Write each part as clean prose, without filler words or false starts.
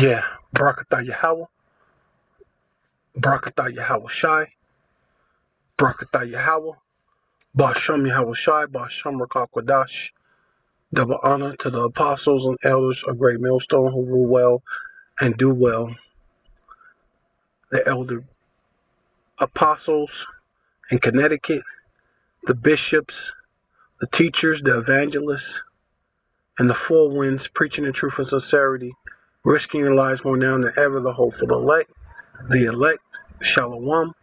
Yeah, Barakatah Yahweh, Barakatah Yahweh Shai, Barakatah Yahweh, Basham Yahweh Shai, Basham Rakakwadash. Double honor to the apostles and elders of Great Millstone who rule well and do well. The elder apostles in Connecticut, the bishops, the teachers, the evangelists, and the four winds preaching in truth and sincerity, risking your lives more now than ever, the hopeful elect, Shalom,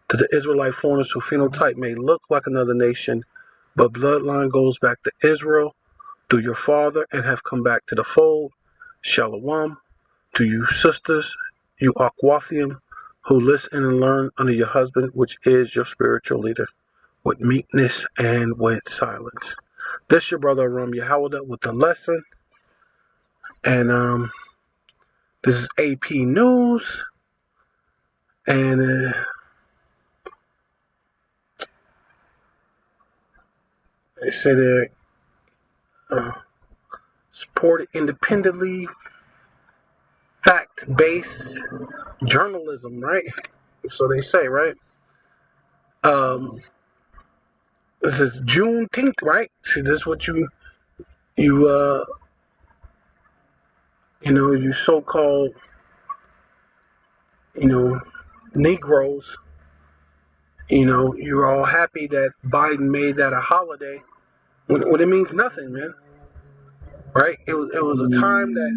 to the Israelite foreigners whose phenotype may look like another nation, but bloodline goes back to Israel through your father and have come back to the fold. Shalom. To you sisters, you Aquathium, who listen and learn under your husband, which is your spiritual leader, with meekness and with silence. This your brother Aram Yahawada with the lesson. And this is AP News. And they say they're supported independently, fact-based journalism, right? So they say, right? This is Juneteenth, right? See, this is what you you so-called Negroes, you're all happy that Biden made that a holiday when it means nothing, man. Right? It was a time that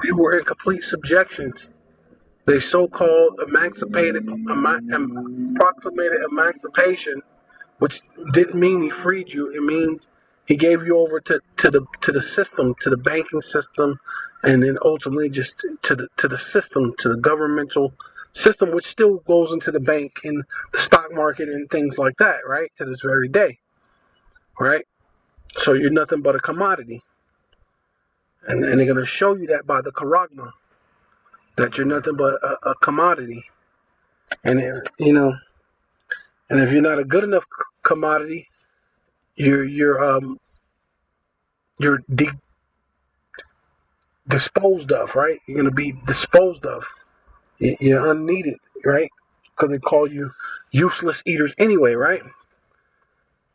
we were in complete subjection. They so-called proclamated emancipation, which didn't mean he freed you. It means he gave you over to the system, to the banking system, and then ultimately just to the system, to the governmental system, which still goes into the bank and the stock market and things like that, right? To this very day, right? So you're nothing but a commodity, and they're going to show you that by the charagma, that you're nothing but a commodity, and and if you're not a good enough commodity, you're disposed of, right? You're going to be disposed of. You're unneeded, right? Because they call you useless eaters anyway, right?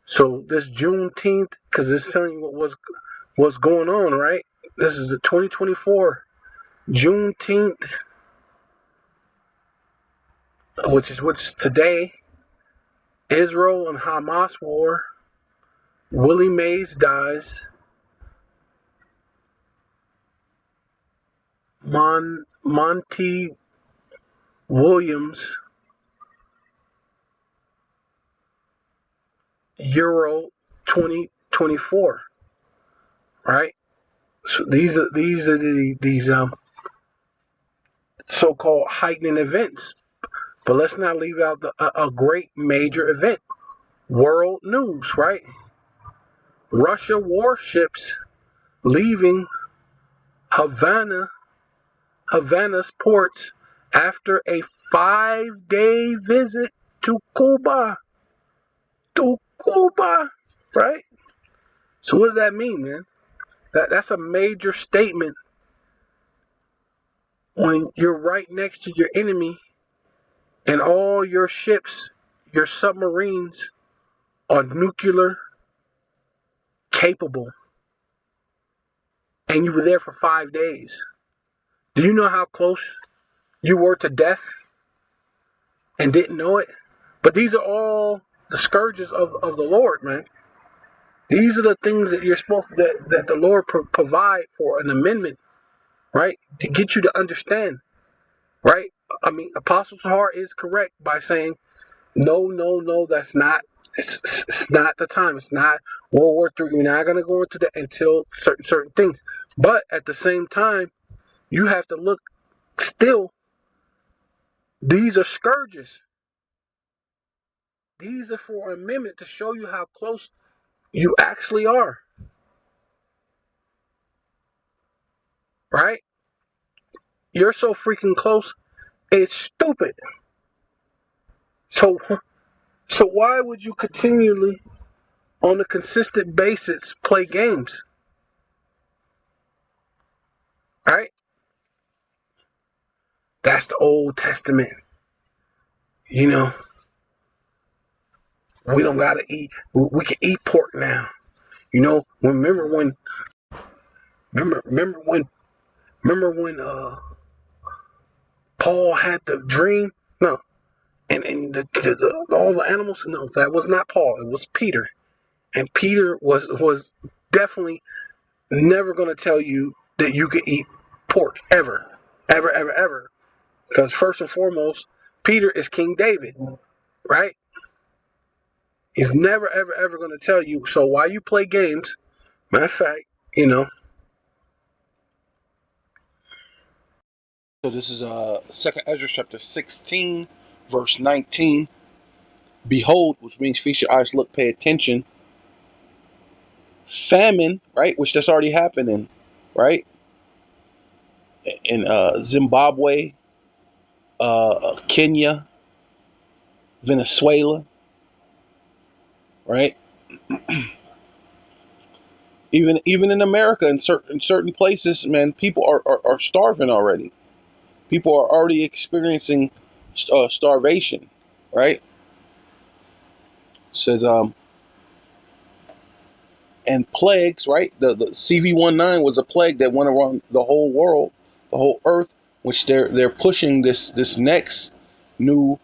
So this Juneteenth, because it's telling you what's going on, right? This is the 2024 Juneteenth, which is today. Israel and Hamas war. Willie Mays dies. Monty Williams, Euro 2024, right? So these are these so-called heightening events, but let's not leave out a great major event, world news, right? Russia warships leaving Havana's ports after a 5-day visit to Cuba. Right? So what does that mean, man? That's a major statement when you're right next to your enemy and all your ships, your submarines are nuclear capable, and you were there for 5 days. Do you know how close you were to death and didn't know it? But these are all the scourges of the Lord, man. These are the things that you're supposed to, that the Lord provide for an amendment, right? To get you to understand, right? I mean, Apostle's heart is correct by saying, no, that's not. It's not the time. It's not World War III. You're not gonna go into that until certain things. But at the same time, you have to look. Still, these are scourges. These are for amendment to show you how close you actually are. Right? You're so freaking close. It's stupid. So why would you continually, on a consistent basis, play games? Right? That's the Old Testament. You know, we don't gotta eat. We can eat pork now. You know, remember when Paul had the dream? No, and all the animals. No, that was not Paul. It was Peter, and Peter was definitely never gonna tell you that you could eat pork ever, ever, ever, ever. Because first and foremost, Peter is King David, right? He's never, ever, ever going to tell you. So while you play games, matter of fact, you know. So this is Second Ezra chapter 16, verse 19. Behold, which means feast your eyes, look, pay attention. Famine, right? Which that's already happening, right? In Zimbabwe, Kenya, Venezuela, right? Even in America, in certain places, man, people are starving already. People are already experiencing starvation, right? It says and plagues, right? The CV-19 was a plague that went around the whole world, the whole earth, which they're pushing this next new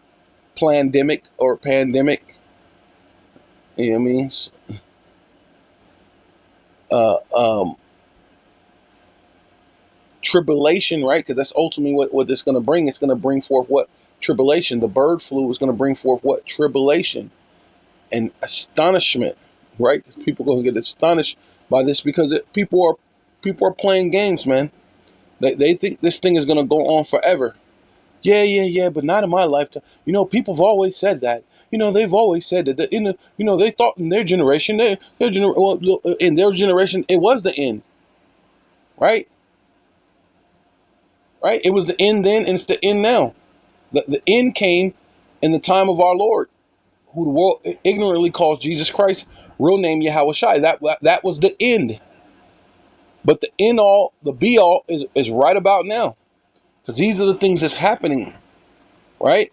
pandemic or pandemic. You know what I mean? Uh, um, Tribulation, right? Because that's ultimately what it's going to bring. It's going to bring forth what? Tribulation. The bird flu is going to bring forth what? Tribulation and astonishment, right? People are going to get astonished by this because people are playing games, man. They think this thing is going to go on forever. Yeah, but not in my lifetime. You know, people have always said that. You know, they've always said that. They thought in their generation, in their generation, it was the end, right? Right? It was the end then, and it's the end now. The end came in the time of our Lord, who the world ignorantly calls Jesus Christ, real name Yahweh Shai. That was the end. But the end all, the be all is right about now. Because these are the things that's happening, right?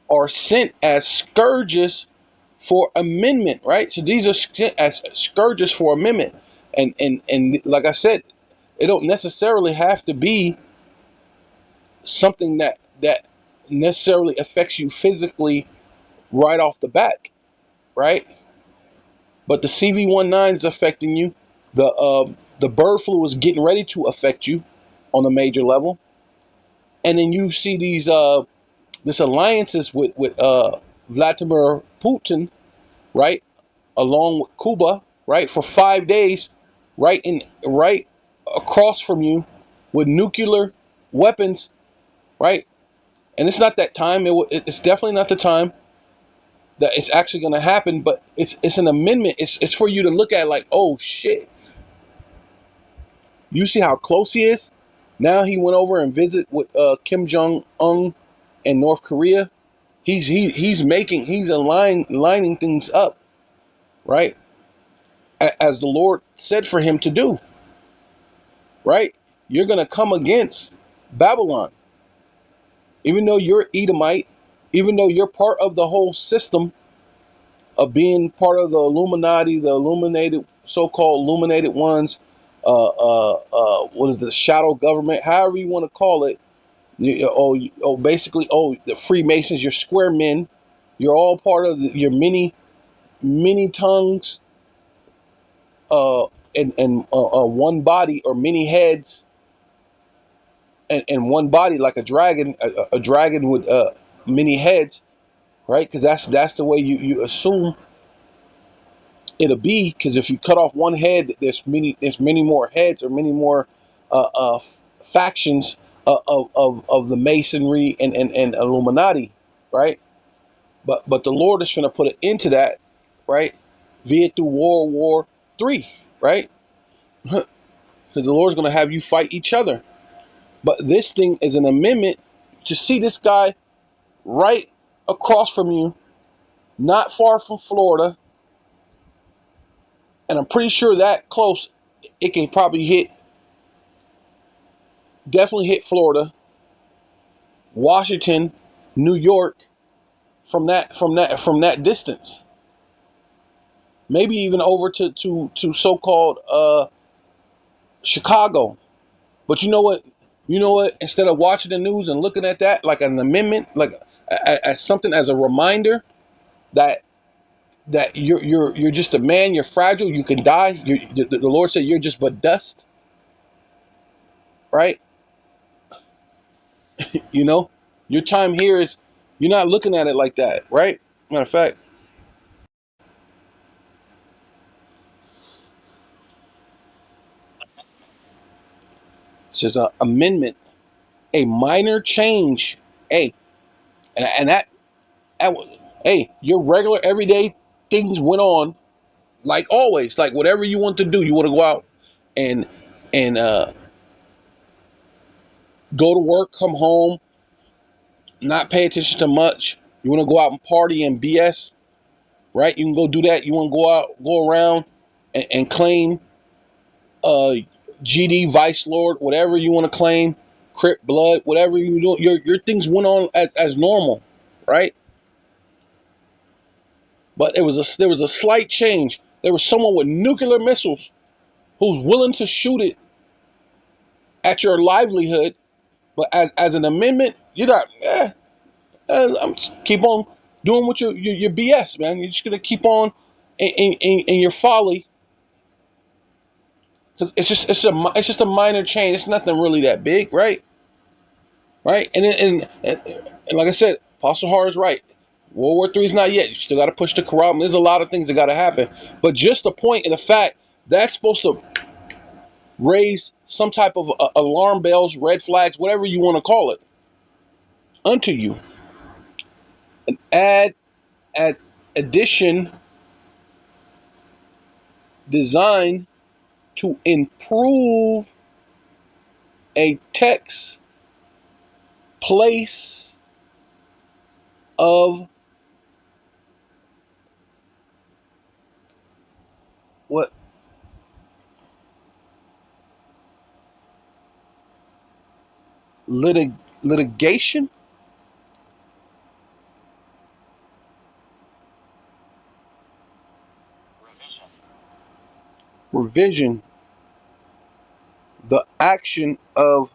Are sent as scourges for amendment, right? So these are sent as scourges for amendment. And like I said, it don't necessarily have to be something that necessarily affects you physically right off the bat, right? But the CV-19 is affecting you. The bird flu is getting ready to affect you on a major level, and then you see this alliances with Vladimir Putin, right, along with Cuba, right, for 5 days, right across from you, with nuclear weapons, right, and it's not that time. It's definitely not the time that it's actually going to happen, but it's an amendment. It's for you to look at like, oh shit, you see how close he is. Now he went over and visit with Kim Jong Un in North Korea. He's lining things up, right, as the Lord said for him to do, right. You're going to come against Babylon, even though you're Edomite, even though you're part of the whole system of being part of the Illuminati, the illuminated, so-called illuminated ones, what is the shadow government, however you want to call it. Basically, the Freemasons, your square men, you're all part of your many tongues, uh, and one body, or many heads, and one body, like a dragon, a dragon with many heads, right? Because that's the way you assume it'll be, because if you cut off one head, there's many more heads, or many more factions of the Masonry and Illuminati, right? But the Lord is trying to put an end to that, right? Via through World War III, right? Because the Lord's going to have you fight each other. But this thing is an amendment to see this guy right across from you, not far from Florida, and I'm pretty sure that close, it can probably definitely hit Florida, Washington, New York, from that distance. Maybe even over to so-called Chicago. But you know what? You know what? Instead of watching the news and looking at that like an amendment, like as something as a reminder that you're just a man, you're fragile, you can die. The Lord said you're just but dust, right? You know, your time here is. You're not looking at it like that, right? Matter of fact, it says amendment, a minor change. Hey, and that hey, your regular everyday things went on like always, like whatever you want to do. You want to go out and and go to work, come home, not pay attention to much. You want to go out and party and BS, right? You can go do that. You want to go out, go around and claim uh GD Vice Lord, whatever you want to claim, Crip Blood, whatever you do. Your things went on as normal, right? But there was a slight change. There was someone with nuclear missiles who's willing to shoot it at your livelihood. But as an amendment, you're not. I'm keep on doing what your BS, man. You're just gonna keep on in your folly because it's just a minor change. It's nothing really that big, right? Right? And like I said, Apostle Har is right. World War III is not yet. You still got to push the corrupt. There's a lot of things that got to happen. But just the point in the fact that's supposed to raise some type of alarm bells, red flags, whatever you want to call it, unto you. An ad addition designed to improve a text place of what litigation revision the action of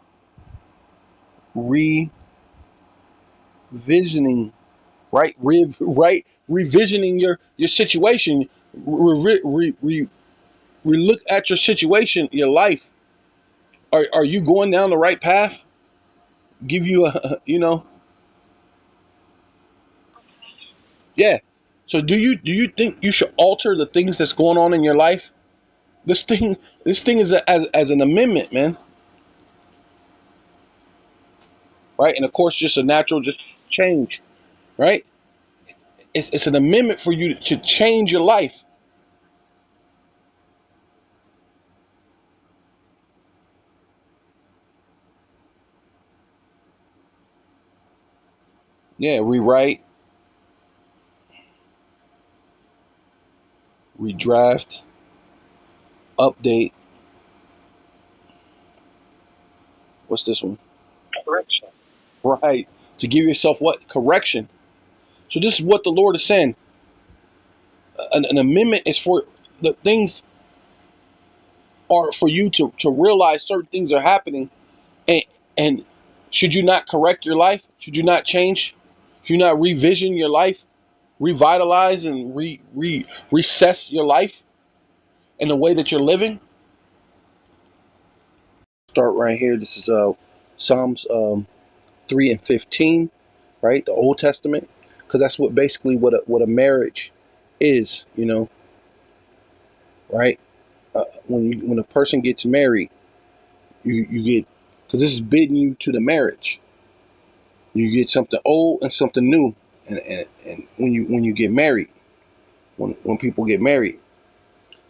revisioning, right? Right, revisioning your situation. We look at your situation, your life. Are you going down the right path? Give you a yeah. So do you think you should alter the things that's going on in your life? This thing is as an amendment, man, right? And of course, just a natural just change, right? It's an amendment for you to change your life. Yeah, rewrite, redraft, update. What's this one? Correction. Right. To give yourself what? Correction. So this is what the Lord is saying. An amendment is for the things are for you to realize certain things are happening, and and should you not correct your life? Should you not change? Should you not revision your life, revitalize and recess your life in the way that you're living? Start right here. This is Psalms 3 and 15, right? The Old Testament, because that's what basically what a marriage is, right? When a person gets married, you get, because this is bidding you to the marriage. You get something old and something new, and when you get married, when people get married,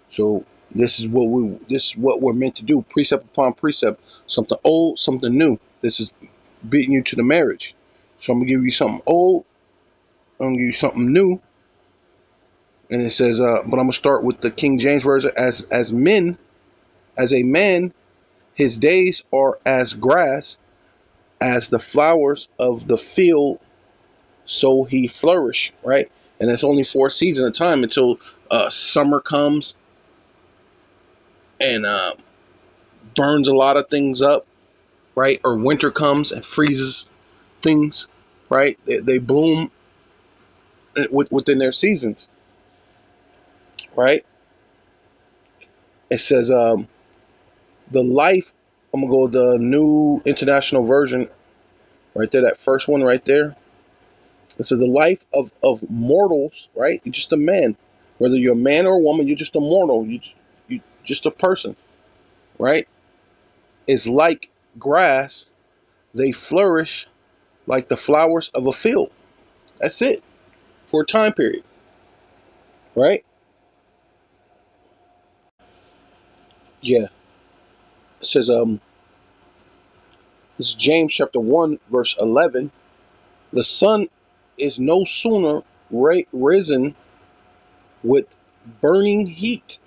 so this is what we're meant to do, precept upon precept, something old, something new. This is bidding you to the marriage. So I'm gonna give you something old, I'm gonna give you something new, and it says, but I'm gonna start with the King James version. As a man, his days are as grass, as the flowers of the field, so he flourish, right? And it's only for a season of time until summer comes and burns a lot of things up, right? Or winter comes and freezes things, right? They bloom within their seasons, right? It says the life. I'm gonna go with the New International Version right there. That first one right there. It says the life of mortals, right? You're just a man, whether you're a man or a woman. You're just a mortal. You just a person, right? Is like grass. They flourish like the flowers of a field. That's it for a time period, right? Yeah. It says this is James chapter 1 verse 11. The sun is no sooner risen with burning heat,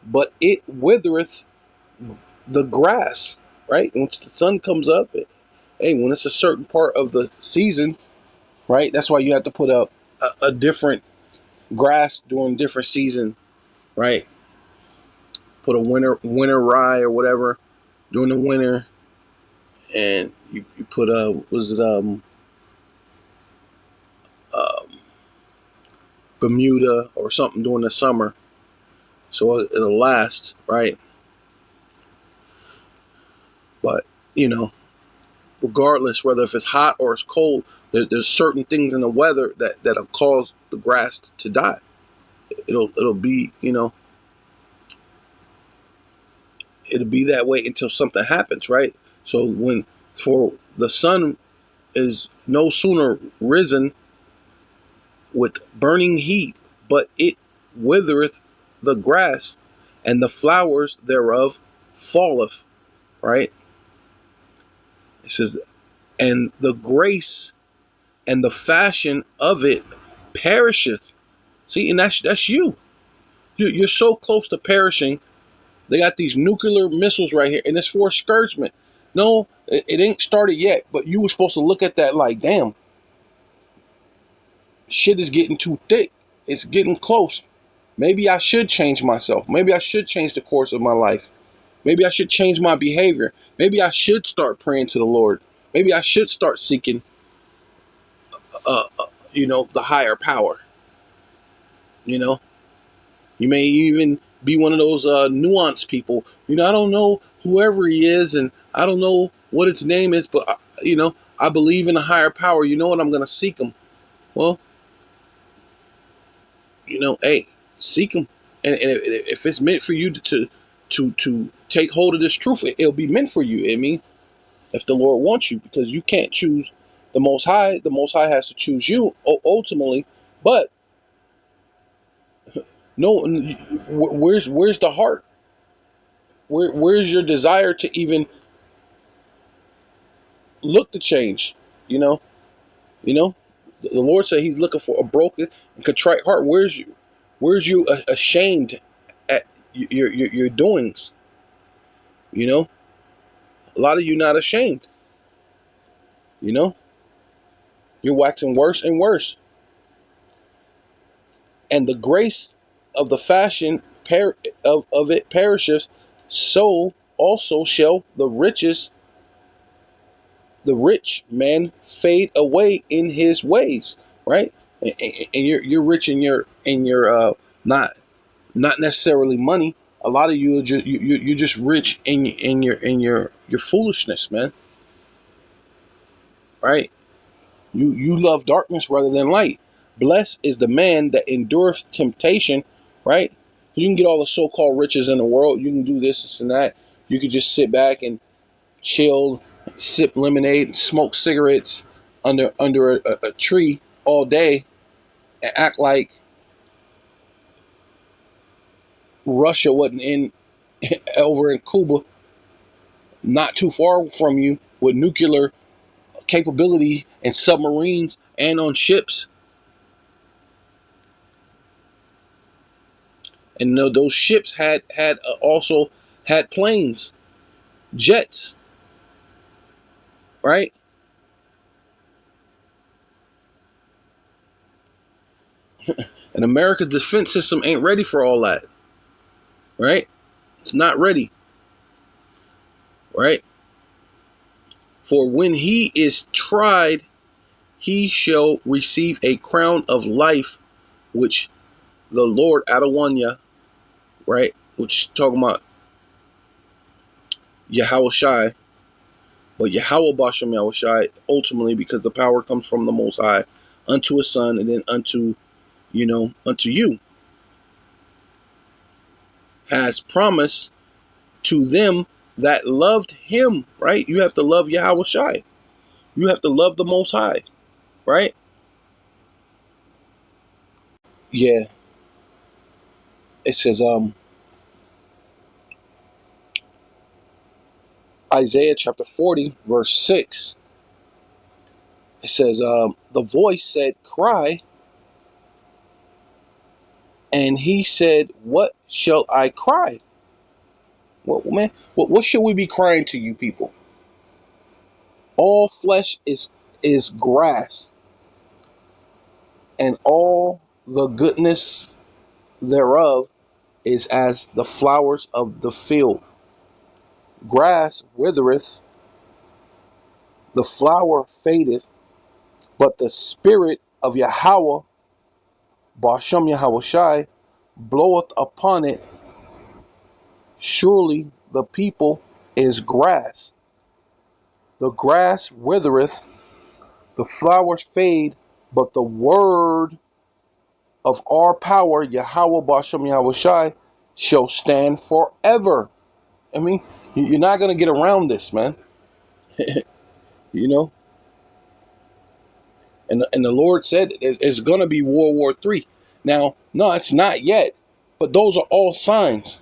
but it withereth the grass, right? Once the sun comes up, hey, when it's a certain part of the season, right? That's why you have to put a different grass during different season, right? Put a winter rye or whatever during the winter, and you put was it um Bermuda or something during the summer, so it'll last, right? But you know, regardless whether if it's hot or it's cold, there's certain things in the weather that'll cause the grass to die. It'll be it'll be that way until something happens, right? So when for the sun is no sooner risen with burning heat, but it withereth the grass, and the flowers thereof falleth, right? It says, and the grace and the fashion of it perisheth. See, and that's you. You're so close to perishing. They got these nuclear missiles right here, and it's for scourgement. No, it ain't started yet, but you were supposed to look at that like, damn, shit is getting too thick. It's getting close. Maybe I should change myself. Maybe I should change the course of my life. Maybe I should change my behavior. Maybe I should start praying to the Lord. Maybe I should start seeking, the higher power. You know, you may even be one of those nuanced people. I don't know whoever he is, and I don't know what his name is, but I believe in a higher power. You know what? I'm going to seek him. Well, hey, seek him, and if it's meant for you to take hold of this truth, it'll be meant for you. I mean, if the Lord wants you, because you can't choose the Most High. The Most High has to choose you ultimately. But no, where's the heart? Where's your desire to even look to change? You know, you know. The Lord said He's looking for a broken and contrite heart. Where's you ashamed at your doings? You know, a lot of you not ashamed. You know, you're waxing worse and worse, and the grace of the fashion of it perisheth. So also shall the rich man fade away in his ways, right? And you're rich in your not necessarily money. A lot of you are you're just rich in your foolishness, man. Right? You love darkness rather than light. Blessed is the man that endureth temptation, right? You can get all the so-called riches in the world. You can do this and that. You could just sit back and chill, sip lemonade, smoke cigarettes under a tree all day, and act like Russia wasn't in over in Cuba, not too far from you, with nuclear capability and submarines and on ships. And those ships had also had planes, jets, right? And America's defense system ain't ready for all that, right? It's not ready, right? For when he is tried, he shall receive a crown of life, which the Lord Adonai, right? Which is talking about Yahweh Shai, but Yahweh Bashem Yahweh Shai, ultimately, because the power comes from the Most High, unto his son, and then unto, unto you, has promised to them that loved him, right? You have to love Yahweh Shai. You have to love the Most High, right? Yeah. It says, Isaiah chapter 40, verse 6. It says, the voice said, cry. And he said, what shall I cry? What, man? What should we be crying to, you people? All flesh is grass, and all the goodness thereof is as the flowers of the field. Grass withereth, the flower fadeth, but the spirit of Yahweh, Bashem Yahweh Shai, bloweth upon it. Surely the people is grass. The grass withereth, the flowers fade, but the word of our power, Yahweh Bashem Yahweh Shai, shall stand forever. I mean, you're not going to get around this, man. you know? And the Lord said it's going to be World War III. Now, no, it's not yet. But those are all signs,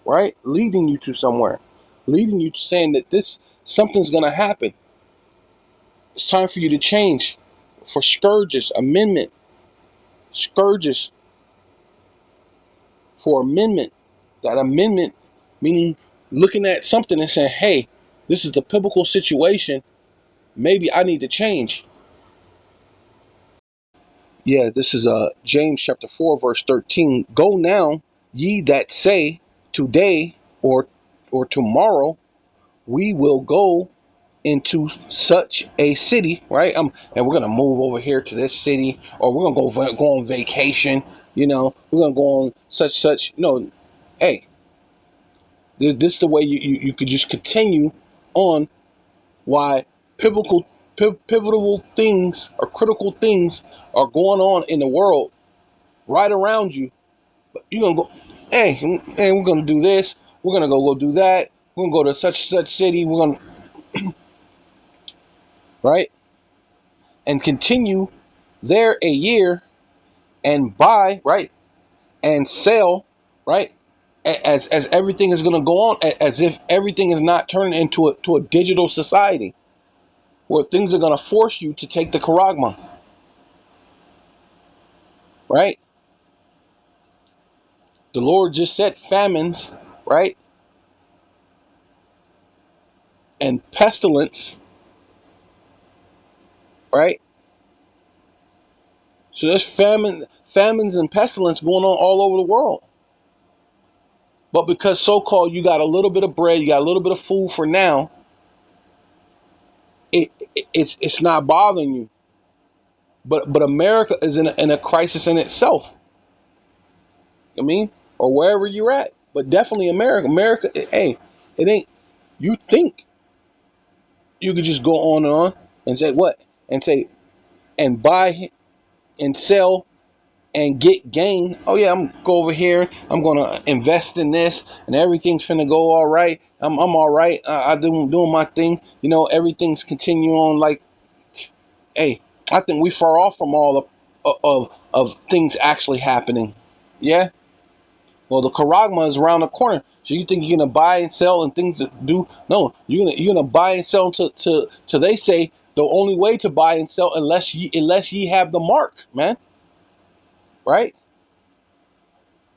right? Leading you to somewhere. Leading you to saying that something's going to happen. It's time for you to change. For Scourges, amendment. Scourges for amendment. That amendment meaning looking at something and saying, hey, this is the biblical situation. Maybe I need to change. Yeah, this is James chapter 4, verse 13. Go now, ye that say, today or tomorrow, we will go into such a city, right? And we're gonna move over here to this city, or we're gonna go on vacation. We're gonna go on such. No, hey, this is the way you could just continue on. Why pivotal things or critical things are going on in the world right around you. But you're gonna go, hey, we're gonna do this. We're gonna go do that. We're gonna go to such city. We're gonna right and continue there a year and buy right and sell right as everything is gonna go on as if everything is not turning into a digital society where things are gonna force you to take the charagma, right? The Lord just said famines, right, and pestilence, right? So there's famines and pestilence going on all over the world. But because so-called you got a little bit of bread, you got a little bit of food for now, it's not bothering you. But America is in a crisis in itself. I mean, or wherever you're at, but definitely America. America, hey, it ain't. You think you could just go on and say what and say and buy and sell and get gain. Oh yeah, I'm go over here. I'm gonna invest in this, and everything's finna go all right. I'm all right. I'm doing my thing. Everything's continuing on. Like, hey, I think we far off from all of things actually happening. Yeah. Well, the Karagma is around the corner. So you think you're gonna buy and sell and things to do? No, you're gonna buy and sell till they say the only way to buy and sell unless ye have the mark, man. Right?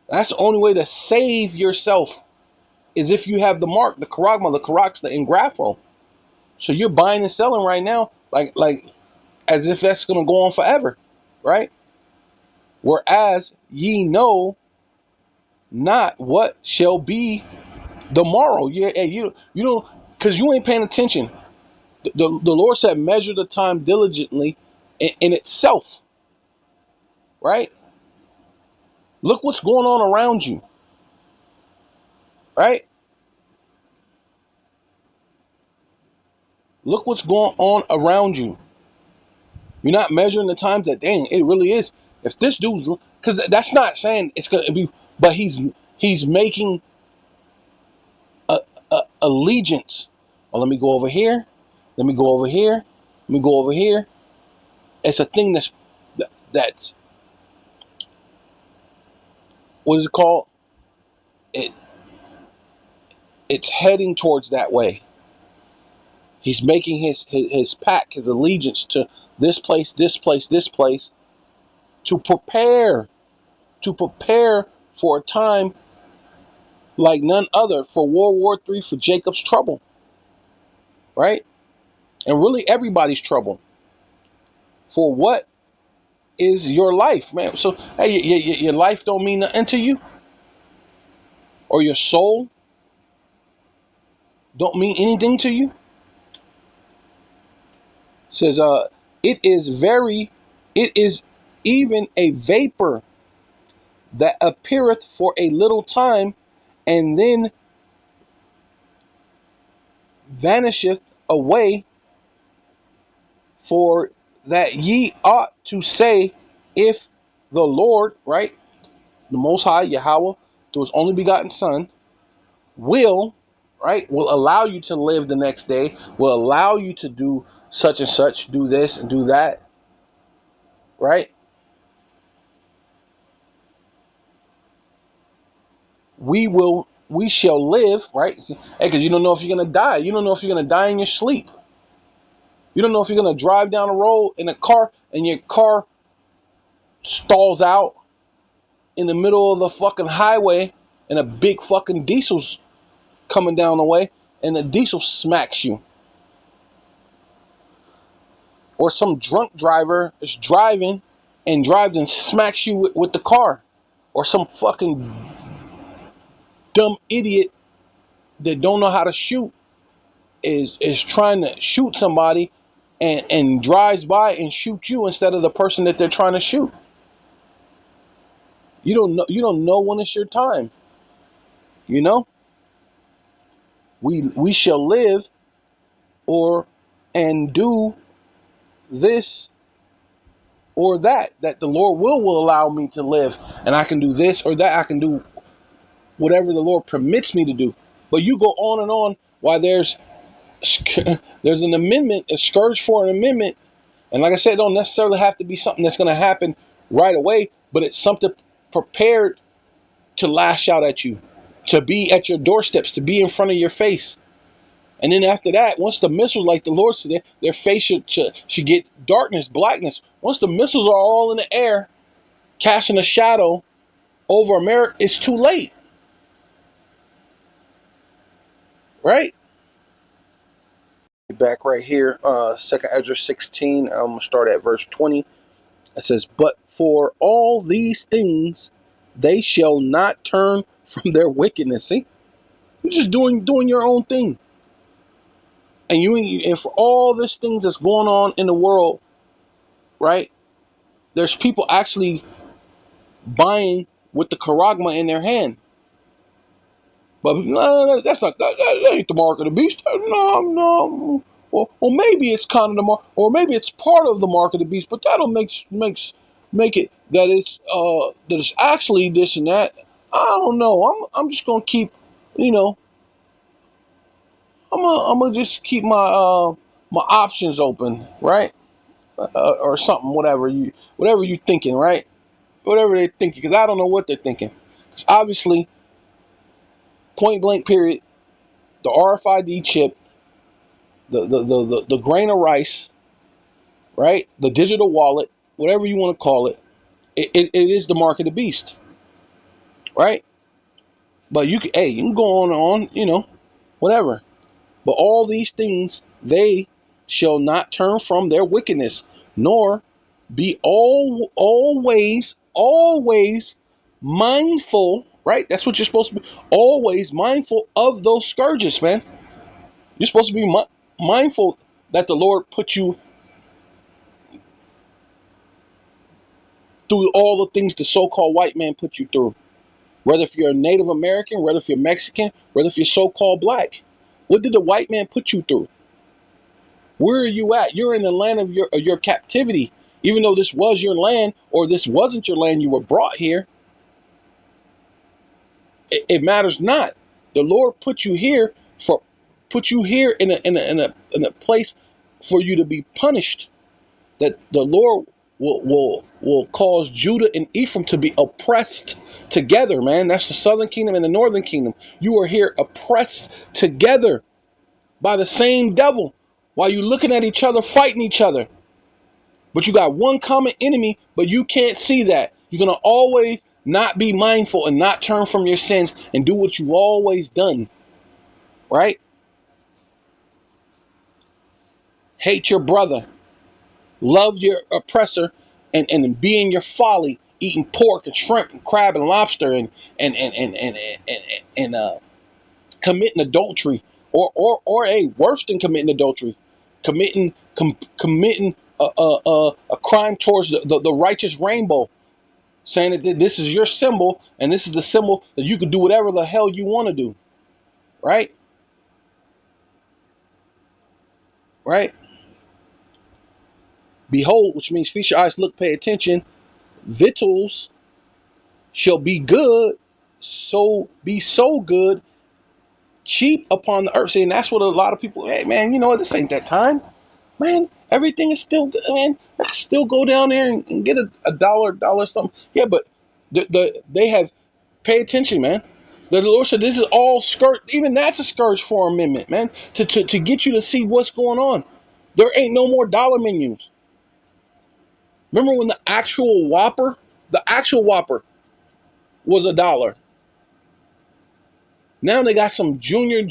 That's the only way to save yourself is if you have the mark, the Karagma, the Karax, the Ingrafo. So you're buying and selling right now, like as if that's gonna go on forever, right? Whereas ye know not what shall be the morrow. You don't, because you ain't paying attention. The Lord said, measure the time diligently in itself, right? Look what's going on around you, right? Look what's going on around you. You're not measuring the times that, dang, it really is. If this dude's, because that's not saying it's gonna be, but he's making a allegiance. Oh, let me go over here. Let me go over here. Let me go over here. It's a thing that's what is it called? It it's heading towards that way. He's making his pact, his allegiance to this place, this place, this place, to prepare for a time like none other, for World War III, for Jacob's trouble, right? And really everybody's trouble. For what is your life, man? So hey, your life don't mean nothing to you, or your soul don't mean anything to you. It says it is even a vapor that appeareth for a little time, and then vanisheth away. For that ye ought to say, if the Lord, right, the Most High, Yahweh, through his only begotten Son, will, right, will allow you to live the next day, will allow you to do such and such, do this and do that, right? We shall live, right? Hey, because you don't know if you're gonna die. You don't know if you're gonna die in your sleep. You don't know if you're gonna drive down the road in a car and your car stalls out in the middle of the fucking highway and a big fucking diesel's coming down the way and the diesel smacks you. Or some drunk driver is driving and drives and smacks you with the car. Or some fucking dumb idiot that don't know how to shoot is trying to shoot somebody and drives by and shoots you instead of the person that they're trying to shoot. You don't know when it's your time. You know? We shall live or and do this or that the Lord will allow me to live, and I can do this or that. I can do whatever the Lord permits me to do. But you go on and on while there's an amendment, a scourge for an amendment. And like I said, it don't necessarily have to be something that's going to happen right away, but it's something prepared to lash out at you, to be at your doorsteps, to be in front of your face. And then after that, once the missiles, like the Lord said, their face should get darkness, blackness. Once the missiles are all in the air, casting a shadow over America, it's too late. Right? Back right here, 2nd Ezra 16, I'm going to start at verse 20. It says, but for all these things, they shall not turn from their wickedness. See? You're just doing your own thing. And for all these things that's going on in the world, right? There's people actually buying with the charagma in their hand. But no, that's not that ain't the mark of the beast. No. Or maybe it's kind of the mark, or maybe it's part of the mark of the beast. But that'll make it that it's actually this and that. I don't know. I'm just gonna keep, you know, I'm gonna just keep my options open, right? Or something, whatever you thinking, right? Whatever they're thinking, because I don't know what they're thinking. Because obviously, point blank period, the RFID chip, the grain of rice, right? The digital wallet, whatever you want to call it, it is the mark of the beast, right? But you can go on, whatever. But all these things they shall not turn from their wickedness, nor be always mindful, right? That's what you're supposed to be, always mindful of those scourges, man. You're supposed to be mindful that the Lord put you through all the things the so-called white man put you through. Whether if you're a Native American, whether if you're Mexican, whether if you're so-called black. What did the white man put you through? Where are you at? You're in the land of your captivity. Even though this was your land, or this wasn't your land, you were brought here. It matters not. The Lord put you here in a place for you to be punished. That the Lord will cause Judah and Ephraim to be oppressed together, man. That's the southern kingdom and the northern kingdom. You are here oppressed together by the same devil while you looking at each other, fighting each other. But you got one common enemy, but you can't see that. You're going to always not be mindful and not turn from your sins and do what you've always done, right? Hate your brother, love your oppressor, and be in your folly, eating pork and shrimp and crab and lobster and committing adultery, or worse than committing adultery, committing a crime towards the righteous rainbow, saying that this is your symbol and this is the symbol that you can do whatever the hell you want to do, right? Right? Behold, which means feast your eyes, look, pay attention. Victuals shall be good, so good, cheap upon the earth. See, and that's what a lot of people, hey man, you know what, this ain't that time. Man, everything is still good, man. I still go down there and get a dollar something. Yeah, but they have, pay attention, man. The Lord said this is all scourge. Even that's a scourge for amendment, man. To get you to see what's going on. There ain't no more dollar menus. Remember when the actual Whopper was $1. Now they got some junior.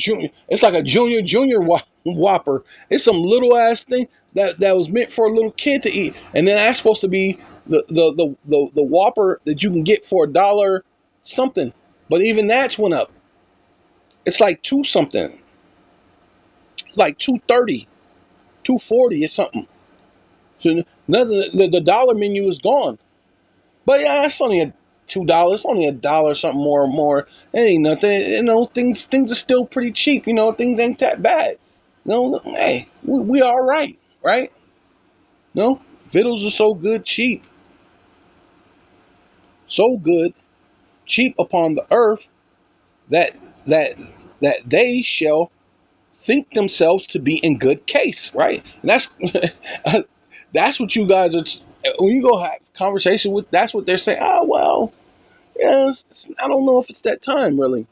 It's like a junior Whopper. It's some little ass thing that was meant for a little kid to eat, and then that's supposed to be the Whopper that you can get for $1 something. But even that's went up. It's like two something. It's like 230, 240 or something. So nothing. The dollar menu is gone. But yeah, it's only a $2. It's only $1 something more. It ain't nothing. You know, things are still pretty cheap. You know, things ain't that bad. No, hey, we all right? No, victuals are so good, cheap, so good, cheap upon the earth that that they shall think themselves to be in good case, right? And that's that's what you guys are. When you go have conversation with, that's what they're saying. Oh well, yes, I don't know if it's that time really.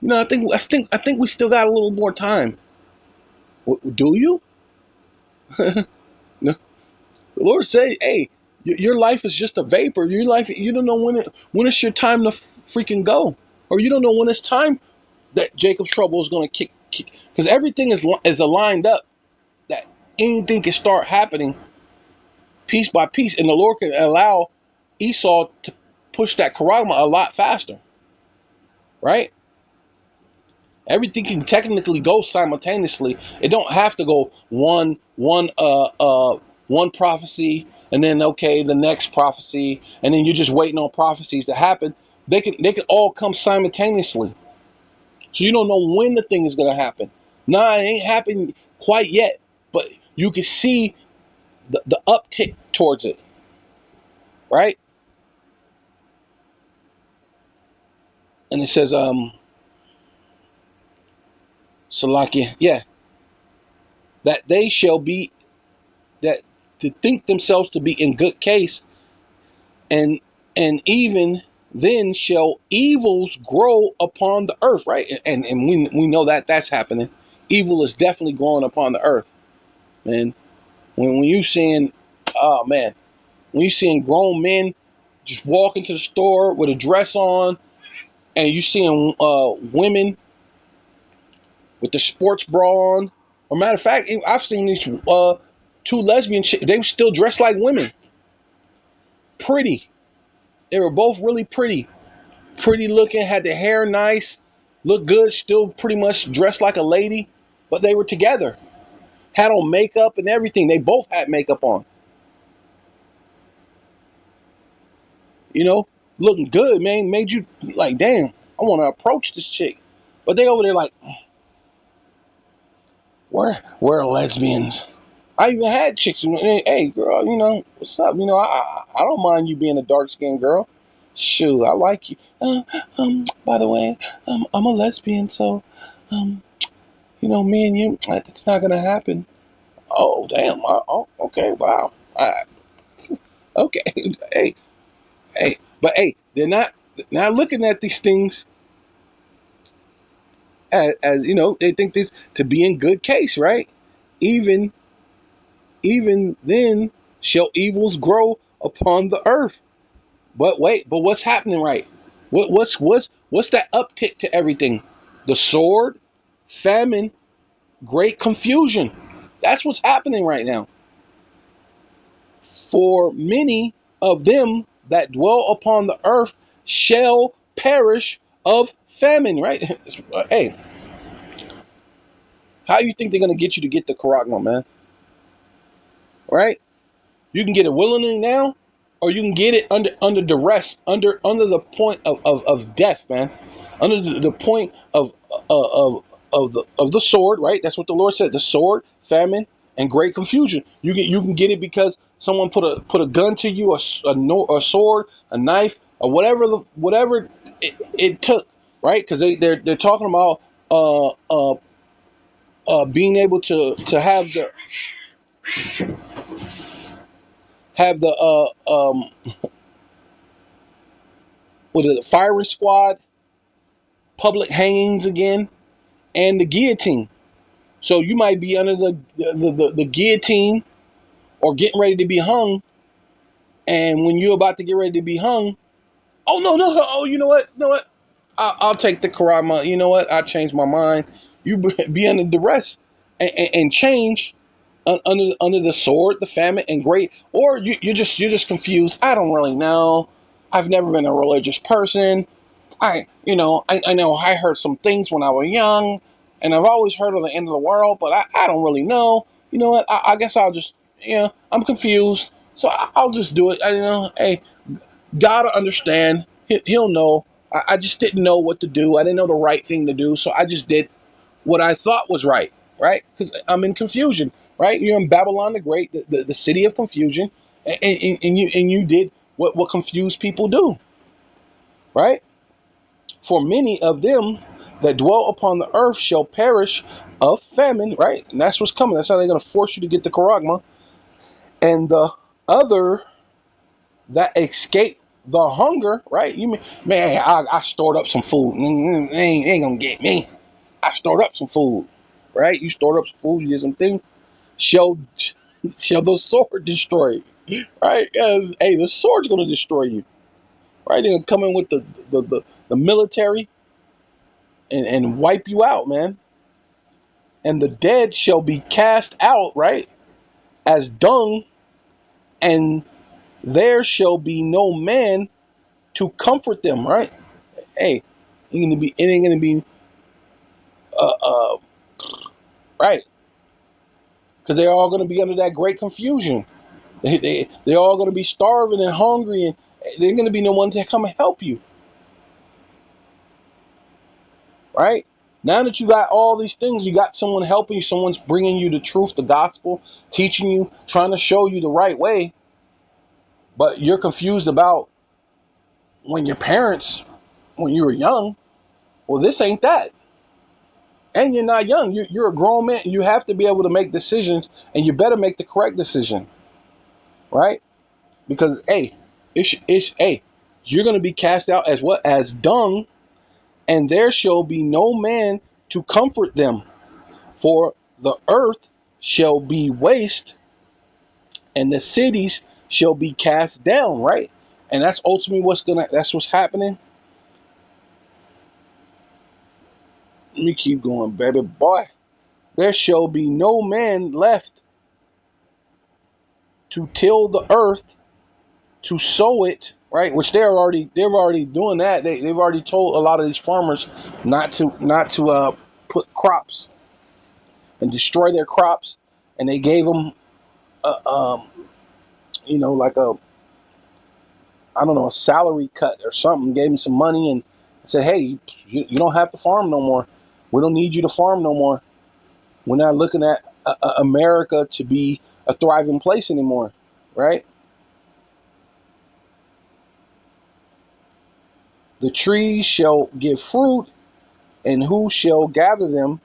You know, I think we still got a little more time. Do you? No. The Lord say, hey, your life is just a vapor. Your life, you don't know when it's your time to freaking go, or you don't know when it's time that Jacob's trouble is going to kick, because everything is aligned up that anything can start happening piece by piece, and the Lord can allow Esau to push that charagma a lot faster, right? Everything can technically go simultaneously. It don't have to go one prophecy and then okay the next prophecy and then you're just waiting on prophecies to happen. They can all come simultaneously. So you don't know when the thing is gonna happen. Nah, it ain't happened quite yet, but you can see the uptick towards it, right? And it says Salakia, yeah, that they shall be that to think themselves to be in good case, and even then shall evils grow upon the earth, right? And we know that that's happening. Evil is definitely growing upon the earth, man. When you seeing, oh man, when you seeing grown men just walk into the store with a dress on, and you seeing women with the sports bra on. Or matter of fact, I've seen these two lesbian chicks. They were still dressed like women, pretty. They were both really pretty looking. Had their hair nice, looked good. Still pretty much dressed like a lady, but they were together. Had on makeup and everything. They both had makeup on. You know, looking good, man. Made you like, damn, I want to approach this chick. But they over there like, we're lesbians. I even had chicks. Hey, girl, what's up? I don't mind you being a dark skinned girl. Shoot, I like you. By the way, I'm a lesbian, so, me and you, it's not gonna happen. Oh, damn. Oh, okay, wow. Okay, but hey, they're not looking at these things as they think this to be in good case, right? Even then shall evils grow upon the earth. But wait, but what's happening, right? What's that uptick to everything? The sword, famine, great confusion. That's what's happening right now. For many of them that dwell upon the earth shall perish of famine, right? Hey, how you think they're gonna get you to get the Karagma, man? Right? You can get it willingly now, or you can get it under duress, under the point of death, man. Under the point of the sword, right? That's what the Lord said. The sword, famine, and great confusion. You can get it because someone put a gun to you, a sword, a knife, or whatever it took, right? Because they're talking about being able to have the what is it, firing squad, public hangings again, and the guillotine. So you might be under the guillotine or getting ready to be hung, and when you're about to get ready to be hung, oh no, oh you know what, I'll take the karama. You know what, I changed my mind. You be under duress and change under the sword, the famine, and great, or you're just confused. I don't really know. I've never been a religious person. I know I heard some things when I was young, and I've always heard of the end of the world, but I don't really know. You know what? I guess I'll just, I'm confused, so I'll just do it. Hey, God will understand. He'll know. I just didn't know what to do. I didn't know the right thing to do, so I just did what I thought was right? Because I'm in confusion, right? You're in Babylon the Great, the city of confusion, and you did what confused people do, right? For many of them that dwell upon the earth shall perish of famine, right? And that's what's coming. That's how they're going to force you to get the charagma. And the other that escape the hunger, right? Man, I stored up some food. Ain't gonna get me. I stored up some food, right? You stored up some food, you did some things. Shall the sword destroy you, right? Hey, the sword's gonna destroy you, right? They're gonna come in with the military and wipe you out, man. And the dead shall be cast out, right, as dung, and there shall be no man to comfort them, right? Hey, it ain't gonna be, uh, uh, right, because they're all gonna be under that great confusion. They're all gonna be starving and hungry, and there's gonna be no one to come and help you, right? Now that you got all these things, you got someone helping you, someone's bringing you the truth, the gospel, teaching you, trying to show you the right way, but you're confused about when your parents, when you were young. Well, this ain't that. And you're not young. You're a grown man. You have to be able to make decisions, and you better make the correct decision, right? Because hey, you're gonna be cast out as what? As dung, and there shall be no man to comfort them, for the earth shall be waste, and the cities shall be cast down, right? And that's ultimately that's what's happening. Let me keep going, baby boy. There shall be no man left to till the earth, to sow it, right? Which they're already doing that. They've already told a lot of these farmers not to put crops and destroy their crops, and they gave them like a, I don't know, a salary cut or something. Gave them some money and said, hey, you don't have to farm no more. We don't need you to farm no more. We're not looking at America to be a thriving place anymore, right? The trees shall give fruit, and who shall gather them?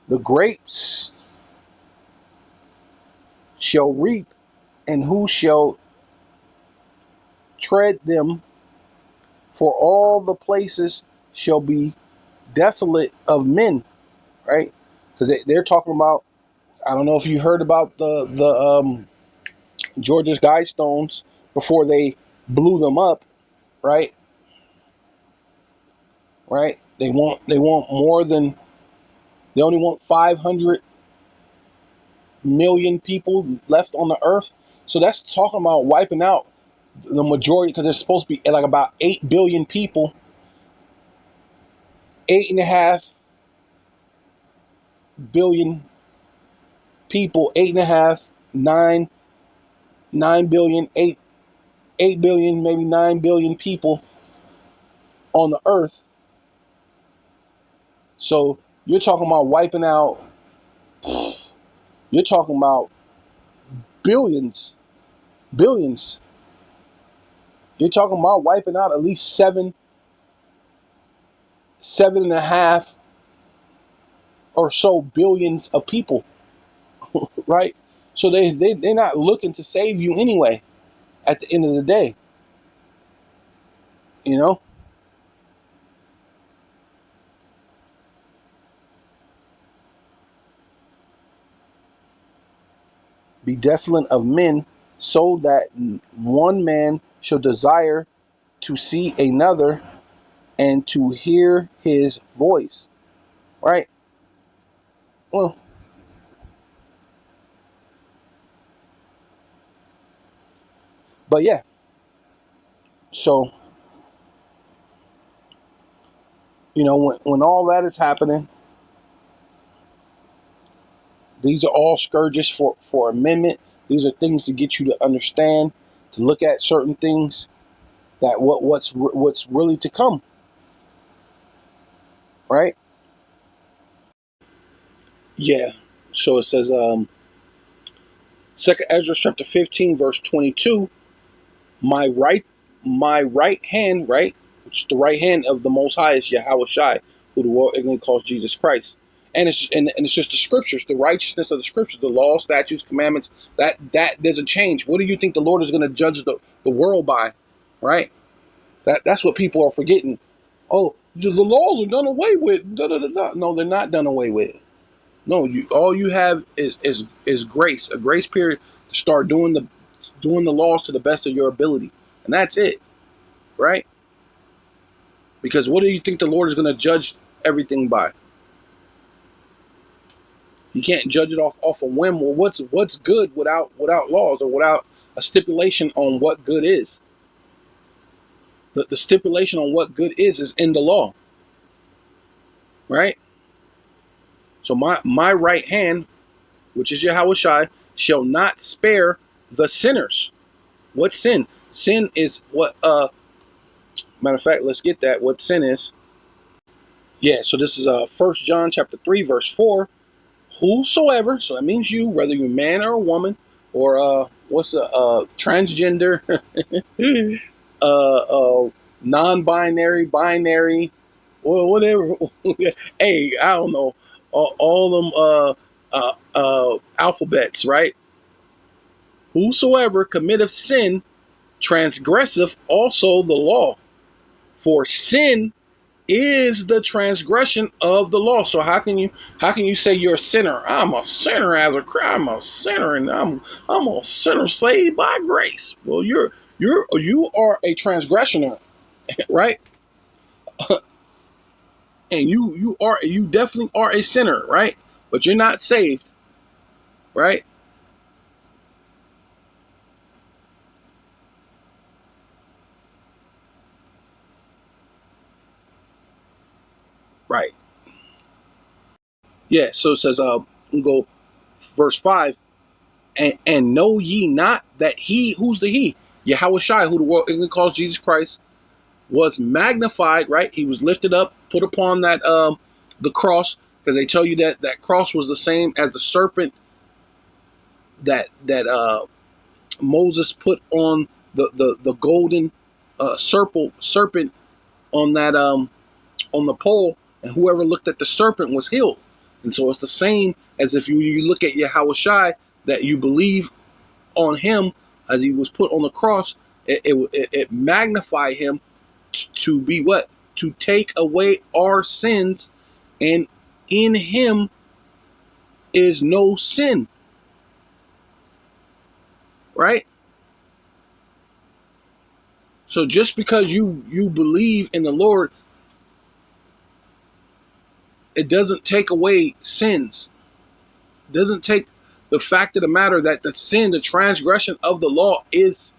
The grapes shall reap, and who shall tread them? For all the places shall be desolate of men, right? Because they're talking about, I don't know if you heard about the Georgia's Guidestones before they blew them up, right? Right? They want more than, they only want 500 million people left on the earth. So that's talking about wiping out the majority, because there's supposed to be like about 8 billion people, 8.5 billion people, 8.5, 9 billion, 8 billion, maybe 9 billion people on the earth. So you're talking about wiping out, you're talking about billions. You're talking about wiping out at least 7.5 or so billions of people, right? So they're not looking to save you anyway at the end of the day, you know? Be desolate of men, so that one man shall desire to see another and to hear his voice, right? Well, but yeah, so, when all that is happening, these are all scourges for amendment. These are things to get you to understand, to look at certain things, that what's really to come, right? Yeah. So it says, Second Ezra chapter 15 verse 22. My right my right hand, right, which is the right hand of the Most High, is Yahweh Shai, who the world ignorantly calls Jesus Christ. And it's just the scriptures, the righteousness of the scriptures, the law, statutes, commandments. That doesn't change. What do you think the Lord is going to judge the world by, right? That's what people are forgetting. Oh, the laws are done away with. Da, da, da, da. No, they're not done away with. No, all you have is grace, a grace period to start doing the laws to the best of your ability, and that's it, right? Because what do you think the Lord is going to judge everything by? You can't judge it off a whim. Well, what's good without laws, or without a stipulation on what good is? The stipulation on what good is in the law, right? So my right hand, which is Yahweh Shai, shall not spare the sinners. What sin? Sin is what, matter of fact, let's get that, what sin is. Yeah, so this is 1 John chapter 3 verse 4. Whosoever, so that means you, whether you're a man or a woman, or what's a transgender, non-binary, binary, well, whatever. Hey, I don't know, all them alphabets, right? Whosoever committeth sin transgresseth also the law, for sin is the transgression of the law. So how can you say you're a sinner? I'm a sinner as a crime. I'm a sinner, and I'm a sinner saved by grace. Well, You are a transgressioner, right? And you definitely are a sinner, right? But you're not saved, right? Right. Yeah. So it says, we'll go verse 5, and know ye not that he, who's the he? Yahweh Shai, who the world England calls Jesus Christ, was magnified, right? He was lifted up, put upon that the cross, because they tell you that that cross was the same as the serpent that Moses put on the golden serpent on that on the pole, and whoever looked at the serpent was healed. And so it's the same as if you look at Yahweh Shai, that you believe on him as he was put on the cross. It magnified him to be what? To take away our sins, and in him is no sin, right? So just because you believe in the Lord, it doesn't take away sins. It doesn't take the fact of the matter that the sin, the transgression of the law is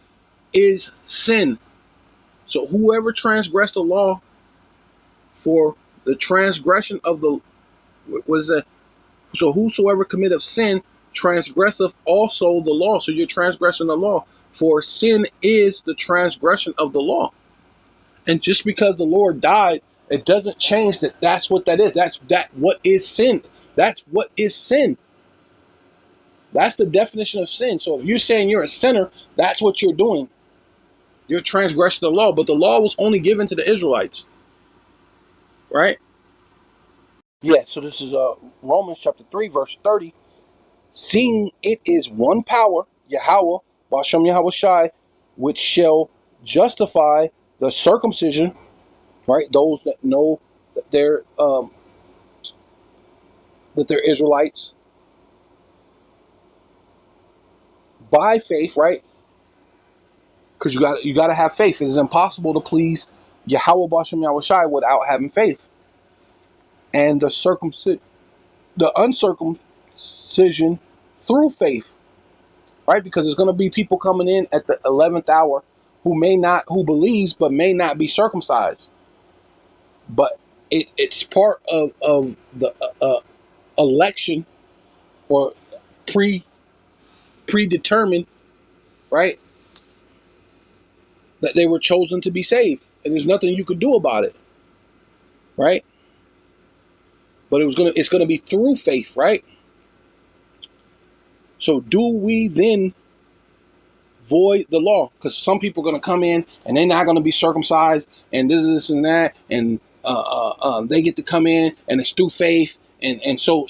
sin. So whoever transgressed the law for the transgression of the was a so whosoever committeth sin transgresseth also the law. So you're transgressing the law. For sin is the transgression of the law. And just because the Lord died, it doesn't change that that's what that is. That's what is sin. That's what is sin. That's the definition of sin. So if you're saying you're a sinner, that's what you're doing. You're transgressing the law. But the law was only given to the Israelites, right? Yeah, so this is Romans chapter 3, verse 30. Seeing it is one power, Yahweh, Bashem Yahweh Shai, which shall justify the circumcision, right? Those that know that they're Israelites by faith, right? Because you got to have faith. It is impossible to please Yahweh Bashem Yahweh Shai without having faith. And the uncircumcision through faith, right? Because there's going to be people coming in at the 11th hour who believes but may not be circumcised. But it's part of the election, or predetermined, right? That they were chosen to be saved, and there's nothing you could do about it, right? But it's gonna be through faith, right? So do we then void the law? Because some people are gonna come in and they're not gonna be circumcised, and this and that, and they get to come in and it's through faith, and so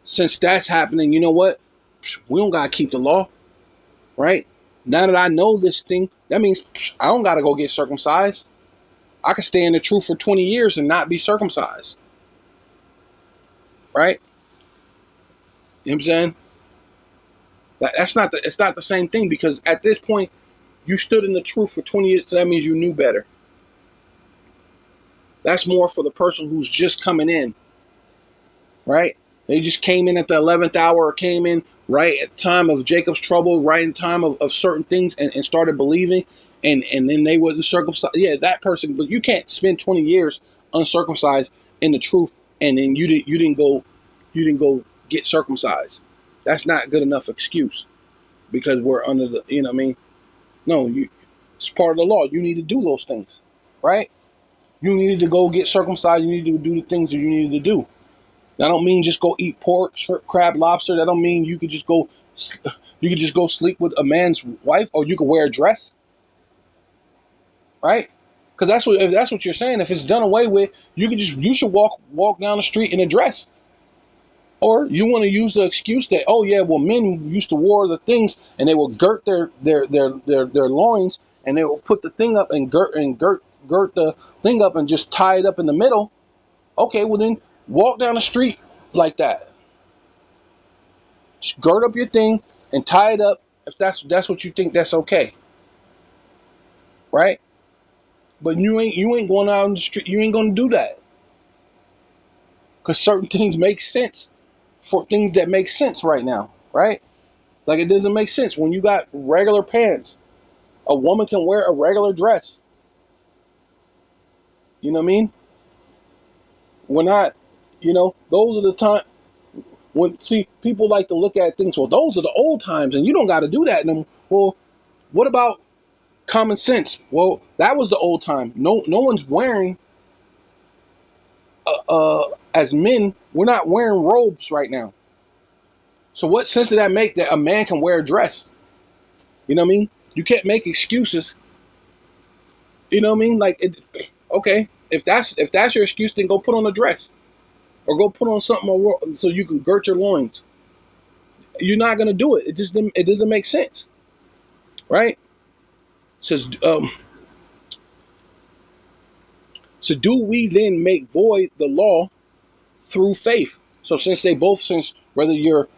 since that's happening, you know what? We don't gotta keep the law, right? Now that I know this thing, that means I don't gotta go get circumcised. I can stay in the truth for 20 years and not be circumcised, right? You know what I'm saying? It's not the same thing, because at this point you stood in the truth for 20 years, so that means you knew better. That's more for the person who's just coming in, right? They just came in at the 11th hour, or came in right at the time of Jacob's trouble, right in time of certain things, and started believing, and then they wasn't circumcised. Yeah, that person. But you can't spend 20 years uncircumcised in the truth, and then you didn't go get circumcised. That's not good enough excuse, because we're under the, you know what I mean? No, it's part of the law. You need to do those things, right? You needed to go get circumcised. You need to do the things that you needed to do. That don't mean just go eat pork, shrimp, crab, lobster. That don't mean you could just go sleep with a man's wife, or you could wear a dress, right? Because if that's what you're saying, if it's done away with, you should walk down the street in a dress. Or you want to use the excuse that, oh yeah, well, men used to wear the things, and they will girt their loins, and they will put the thing up and girt the thing up and just tie it up in the middle. Okay, well then walk down the street like that. Just girt up your thing and tie it up, if that's what you think that's okay. right? But you ain't going out on the street. You ain't gonna do that because certain things make sense for things that make sense right now, right? Like it doesn't make sense when you got regular pants. A woman can wear a regular dress. You know what I mean? We're not, those are the time when see people like to look at things. Well, those are the old times, and you don't got to do that. And well, what about common sense? Well, that was the old time. No one's wearing. As men, we're not wearing robes right now. So what sense did that make that a man can wear a dress? You know what I mean? You can't make excuses. You know what I mean? Okay, if that's your excuse, then go put on a dress or go put on something so you can girt your loins. You're not gonna do it. It doesn't make sense, right? It says, so do we then make void the law through faith? So since whether you're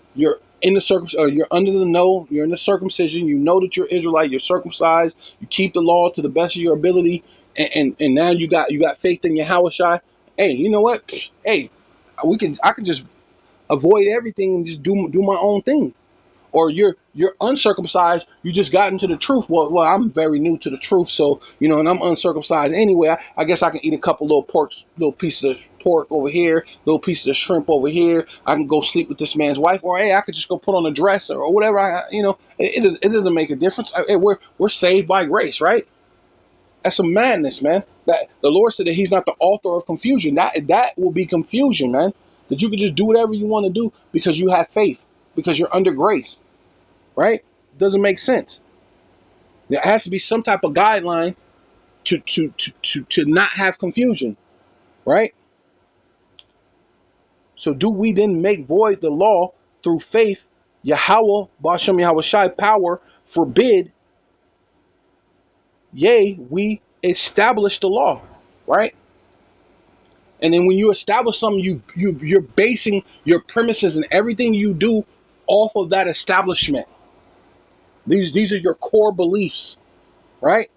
in the or you're under the know, you're in the circumcision, you know that you're Israelite, you're circumcised, you keep the law to the best of your ability, and now you got faith in Yahweh Shai. Hey, you know what? Hey, I can just avoid everything and just do my own thing. Or you're uncircumcised, you just got into the truth. Well, I'm very new to the truth, so and I'm uncircumcised anyway. I guess I can eat a couple little pieces of pork over here, little pieces of shrimp over here. I can go sleep with this man's wife, or hey, I could just go put on a dress or whatever. It doesn't make a difference. We're saved by grace, right? That's some madness, man. That the Lord said that He's not the author of confusion. That will be confusion, man. That you can just do whatever you want to do because you have faith, because you're under grace. Right? Doesn't make sense. There has to be some type of guideline to not have confusion, right? So do we then make void the law through faith? Yahweh, Bashem Yahweh Shai, power forbid. Yea, we establish the law, right? And then when you establish something, you're basing your premises and everything you do off of that establishment. These are your core beliefs, right?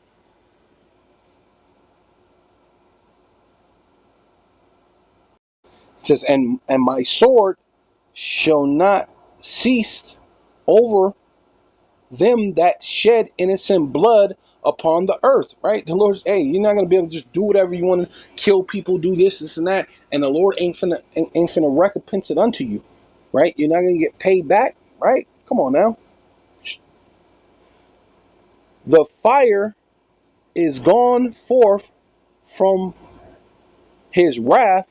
It says, and my sword shall not cease over them that shed innocent blood upon the earth. Right? The Lord, hey, you're not gonna be able to just do whatever you want to, kill people, do this and that, and the Lord ain't finna recompense it unto you. Right? You're not gonna get paid back. Right? Come on now. The fire is gone forth from His wrath.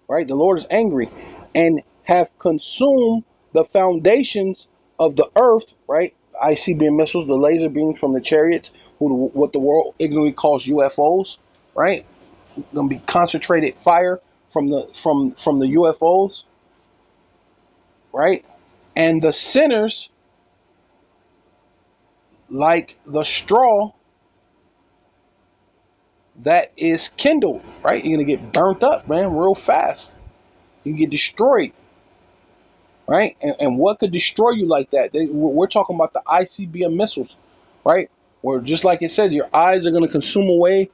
Right? The Lord is angry and have consumed the foundations of the earth, right? ICBM missiles, the laser beams from the chariots, what the world ignorantly calls UFOs, right? Gonna be concentrated fire from the UFOs, right? And the sinners, like the straw that is kindled, right? You're gonna get burnt up, man, real fast. You can get destroyed. Right? And what could destroy you like that? We're talking about the ICBM missiles, right? Where just like it said, your eyes are going to consume away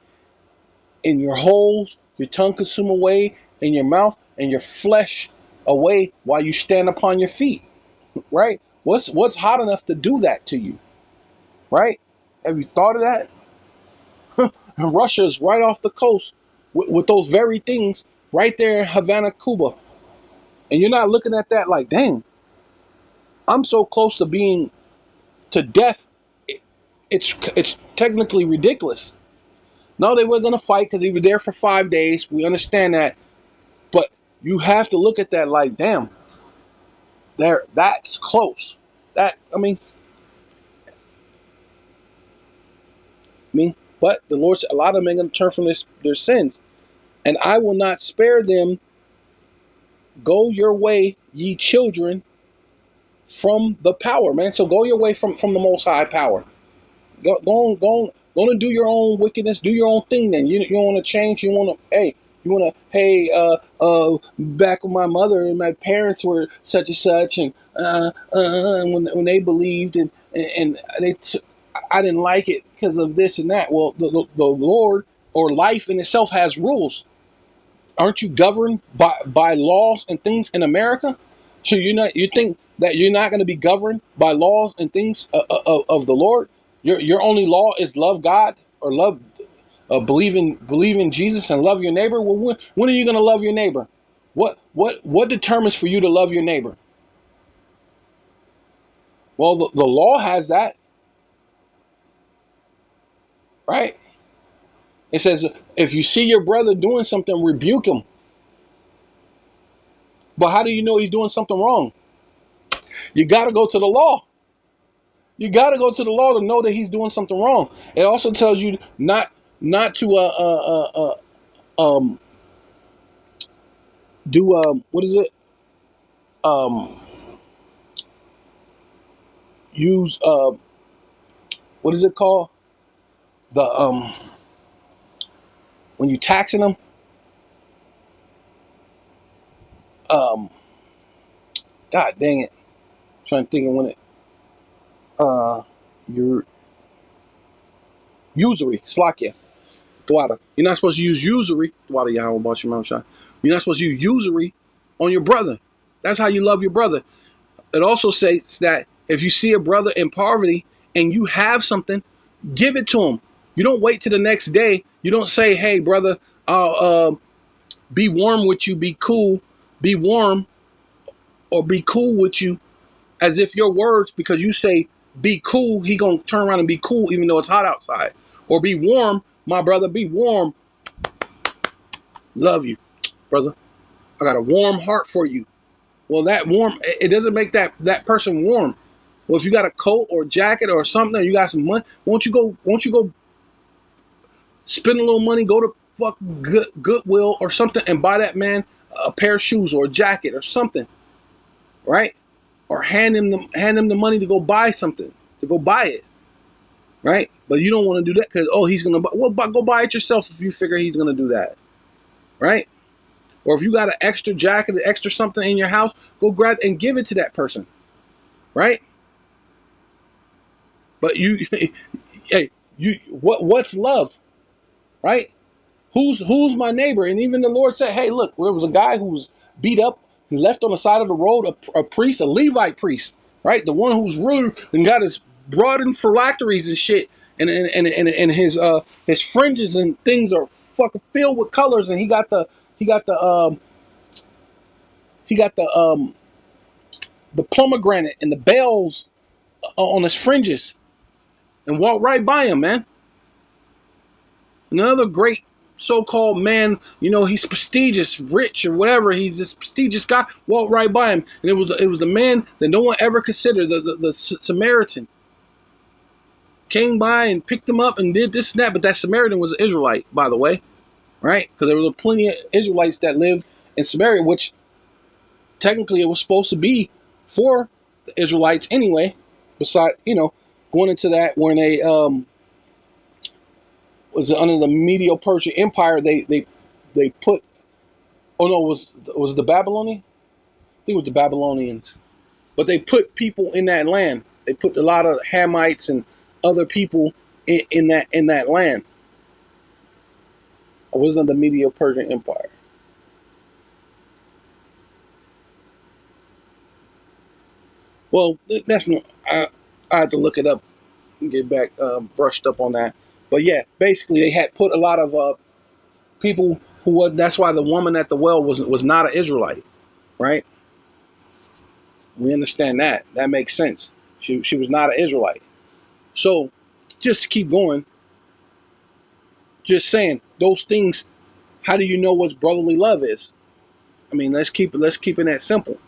in your holes, your tongue consume away in your mouth, and your flesh away while you stand upon your feet, right? What's hot enough to do that to you, right? Have you thought of that? And Russia is right off the coast with those very things right there in Havana, Cuba. And you're not looking at that like, dang, I'm so close to being to death. It's technically ridiculous. No, they were gonna fight because he was there for 5 days. We understand that, but you have to look at that like, damn, that's close. I mean, but the Lord said a lot of them are gonna turn from their sins, and I will not spare them. Go your way, ye children, from the power, man. So go your way from the Most High power. Go on and do your own wickedness, do your own thing. Then you want to change. Hey, back when my mother and my parents were such and such, and when they believed and they. I didn't like it because of this and that. Well, the Lord or life in itself has rules. Aren't you governed by laws and things in America? So you think that you're not going to be governed by laws and things of the Lord? Your only law is love God or love believe in Jesus and love your neighbor. Well, when are you going to love your neighbor? What determines for you to love your neighbor? Well, the law has that, right? It says if you see your brother doing something, rebuke him. But how do you know he's doing something wrong? You got to go to the law. You got to go to the law to know that he's doing something wrong. It also tells you not to do what is it use what is it called, the when you taxing them, um God dang it, I'm trying to think of when it your usury, slakia, thwada. You're not supposed to use usury, thwada Yahweh about your mouth shot. You're not supposed to use usury on your brother. That's how you love your brother. It also says that if you see a brother in poverty and you have something, give it to him. You don't wait till the next day. You don't say, hey brother, I'll be warm with you, be cool, be warm, or be cool with you, as if your words, because you say be cool, he gonna turn around and be cool even though it's hot outside. Or be warm, my brother, be warm, love you brother, I got a warm heart for you. Well, that warm, it doesn't make that person warm. Well, if you got a coat or jacket or something, or you got some money, won't you go spend a little money, go to fucking Goodwill or something and buy that man a pair of shoes or a jacket or something, right? Or hand him the money to go buy something, to go buy it, right? But you don't want to do that because he's gonna buy. Well, go buy it yourself if you figure he's gonna do that, right? Or if you got an extra jacket, an extra something in your house, go grab and give it to that person, right? But hey, what's love, right? Who's my neighbor? And even the Lord said, hey, look, there was a guy who was beat up, he left on the side of the road, a priest, a Levite priest, right? The one who's rude and got his broad and phylacteries and shit, and his fringes and things are fucking filled with colors, and he got the pomegranate and the bells on his fringes, and walked right by him, man. Another great so-called man, he's prestigious, rich, or whatever. He's this prestigious guy. Walked right by him, and it was the man that no one ever considered, the Samaritan. Came by and picked him up and did this and that. But that Samaritan was an Israelite, by the way, right? Because there were plenty of Israelites that lived in Samaria, which technically it was supposed to be for the Israelites anyway. Besides, going into that when they was under the Medo-Persian Empire, they put, oh no, was it the Babylonian? I think it was the Babylonians. But they put people in that land. They put a lot of Hamites and other people in that land. It wasn't the Medo-Persian Empire. Well, that's no. I had to look it up and get back brushed up on that. But yeah, basically they had put a lot of people who was. That's why the woman at the well was not an Israelite, right? We understand that. That makes sense. She was not an Israelite. So just to keep going, just saying those things. How do you know what brotherly love is? I mean, let's keep it that simple.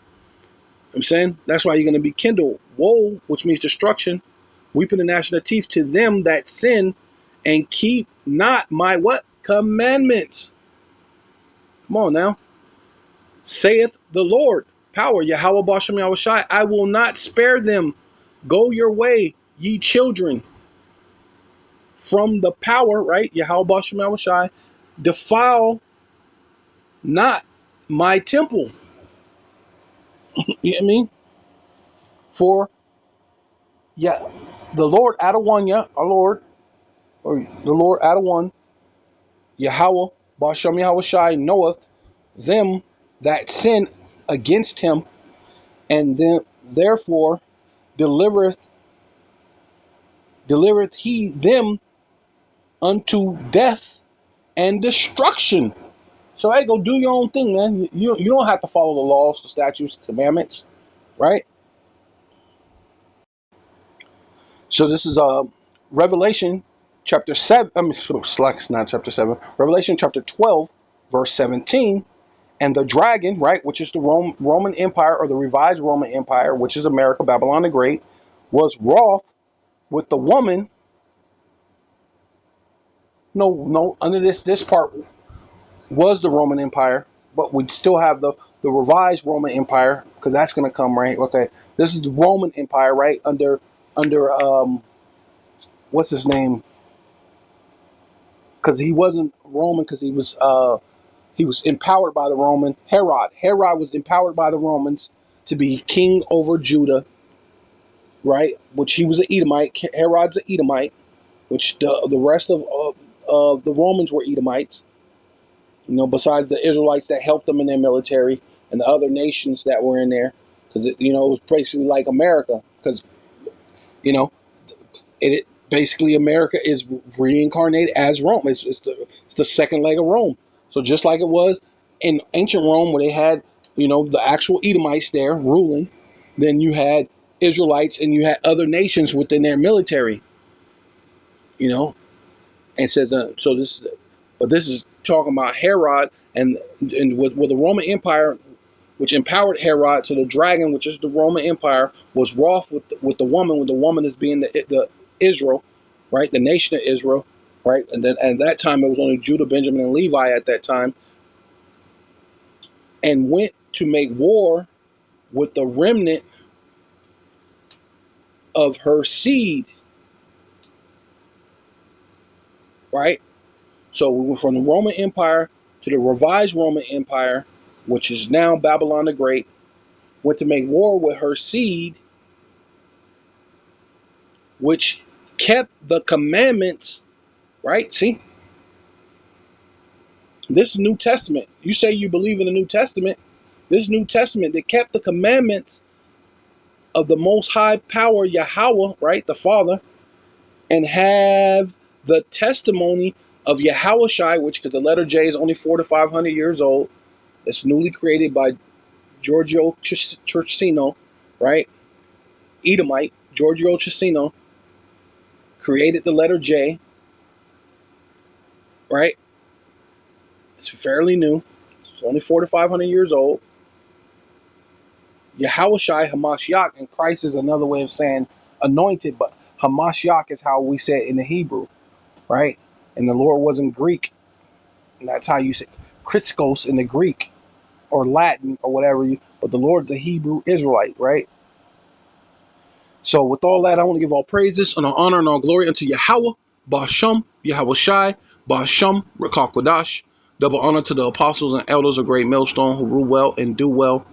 I'm saying that's why you're going to be kindled. Woe, which means destruction, weeping and gnashing of teeth to them that sin and keep not my what? Commandments. Come on now. Saith the Lord. Power, Yahweh Bashem Yahushai. I will not spare them. Go your way, ye children. From the power, right? Yahweh Bashem Yahushai. Defile not my temple. You know what I mean? For, yeah. the Lord Adonai, our Lord, or the Lord Adonai, Yahweh, Bashem Yahweh Shai, knoweth them that sin against him, and then therefore delivereth he them unto death and destruction. So hey, go do your own thing, man. You don't have to follow the laws, the statutes, commandments, right? So this is Revelation chapter 7. I mean, it's not chapter 7. Revelation chapter 12, verse 17. And the dragon, right, which is the Roman Empire, or the revised Roman Empire, which is America, Babylon the Great, was wroth with the woman. No, under this part was the Roman Empire, but we still have the revised Roman Empire, because that's going to come, right? Okay, this is the Roman Empire, right? Under what's his name? Because he wasn't Roman, because he was empowered by the Roman. Herod was empowered by the Romans to be king over Judah, right? Which he was an Edomite. Herod's an Edomite, which the rest of the Romans were Edomites. You know, besides the Israelites that helped them in their military and the other nations that were in there, because it was basically like America. Because you know, it basically America is reincarnated as Rome. It's the second leg of Rome. So just like it was in ancient Rome, where they had the actual Edomites there ruling, then you had Israelites and you had other nations within their military. And it says so this, but this is talking about Herod and with the Roman Empire, which empowered Herod. So the dragon, which is the Roman Empire, was wroth with the woman. With the woman as being the Israel, right? The nation of Israel, right? And then at that time it was only Judah, Benjamin, and Levi at that time, and went to make war with the remnant of her seed, right? So we went from the Roman Empire to the revised Roman Empire, which is now Babylon the Great, went to make war with her seed, which kept the commandments, right? See, this New Testament, you say you believe in the New Testament, this New Testament that kept the commandments of the Most High Power, Yahweh, right, the Father, and have the testimony of Yahweh Shai, which, because the letter J is only 400 to 500 years old. It's newly created by Giorgio Churcino, right? Edomite, Giorgio Churcino, created the letter J, right? It's fairly new. It's only 400 to 500 years old. Yahweh Shai, Hamashiach, and Christ is another way of saying anointed, but Hamashiach is how we say it in the Hebrew, right? And the Lord wasn't Greek, and that's how you say Christos in the Greek or Latin or whatever. But the Lord's a Hebrew Israelite, right? So with all that, I want to give all praises and all honor and all glory unto Yahweh, Ba'ashem, Yahweh Shai, Ba'ashem, Rekah Kodash. Double honor to the apostles and elders of Great Millstone who rule well and do well,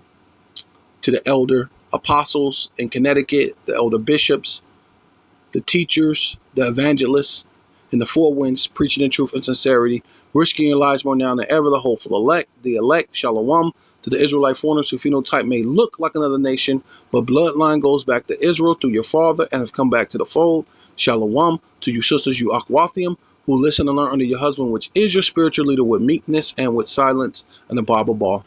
to the elder apostles in Connecticut, the elder bishops, the teachers, the evangelists, in the four winds, preaching in truth and sincerity, risking your lives more now than ever, the hopeful elect, Shalom, to the Israelite foreigners whose phenotype may look like another nation, but bloodline goes back to Israel through your father and have come back to the fold. Shalom, to you sisters, you Akwathium, who listen and learn under your husband, which is your spiritual leader, with meekness and with silence, and the Bible ball.